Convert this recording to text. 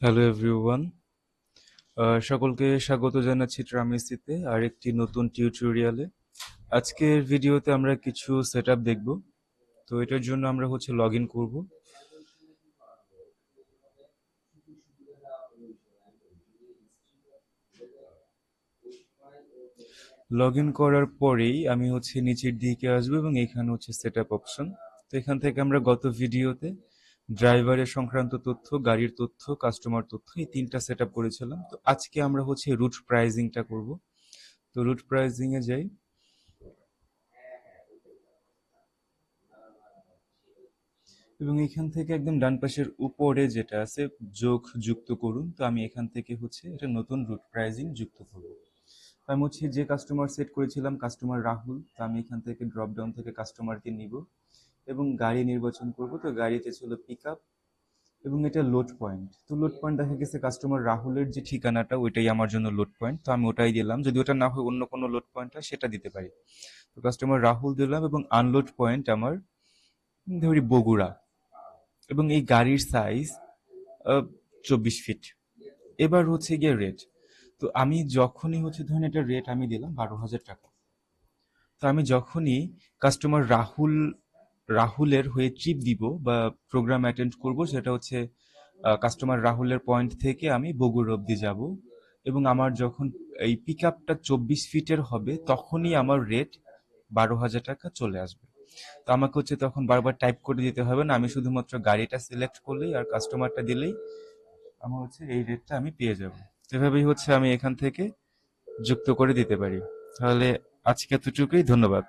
Hello everyone, সকলকে স্বাগত জানাচ্ছি ট্রামিসিতে আরেকটি নতুন টিউটোরিয়ালে। আজকের ভিডিওতে আমরা কিছু সেটআপ দেখব। তো এটার জন্য আমরা লগ ইন করবো। লগ ইন করার পরেই আমি নিচের দিকে আসবো এবং এখানে সেটআপ অপশন। তো এখান থেকে আমরা গত ভিডিওতে ড্রাইভারের সংক্রান্ত তথ্য, গাড়ির তথ্য, কাস্টমার তথ্য এই তিনটা সেটআপ করেছিলাম। তো আজকে আমরা রুট প্রাইজিংটা করব। তো রুট প্রাইজিং এ যাই এবং এখান থেকে একদম ডান পাশের উপরে যেটা আছে যোগ যুক্ত করুন। তো আমি এখান থেকে এটা নতুন রুট প্রাইজিং যুক্ত করব। আমি যে কাস্টমার সেট করেছিলাম কাস্টমার রাহুল, তো আমি এখান থেকে ড্রপ ডাউন থেকে কাস্টমারকে নিব এবং গাড়ি নির্বাচন করব। তো গাড়িতে ছিল পিক আপ এবং এটা লোড পয়েন্ট। তো লোড পয়েন্ট দেখা গেছে কাস্টমার রাহুলের যে ঠিকানাটা ওইটাই আমার জন্য লোড পয়েন্ট, তো আমি ওটাই দিলাম। যদি ওটা না হয় অন্য কোনো লোড পয়েন্ট হয় সেটা দিতে পারি। তো কাস্টমার রাহুল দিলাম এবং আনলোড পয়েন্ট আমার ধরি বগুড়া এবং এই গাড়ির সাইজ 24 ফিট। এবার গিয়ে রেট। তো আমি যখনই ধরেন এটা রেট আমি দিলাম 12,000 টাকা। তো আমি যখনই কাস্টমার রাহুলের হয়ে ট্রিপ দিব বা প্রোগ্রাম অ্যাটেন্ড করব, সেটা কাস্টমার রাহুলের পয়েন্ট থেকে আমি বগুড়া অব্দি যাব এবং আমার যখন এই পিক আপটা 24 ফিটের হবে তখনই আমার রেট 12,000 টাকা চলে আসবে। তো আমাকে তখন বারবার টাইপ করে দিতে হবে না, আমি শুধুমাত্র গাড়িটা সিলেক্ট করলেই আর কাস্টমারটা দিলেই আমার এই রেটটা আমি পেয়ে যাব। এভাবেই আমি এখান থেকে যুক্ত করে দিতে পারি। তাহলে আজকে এতটুকুই, ধন্যবাদ।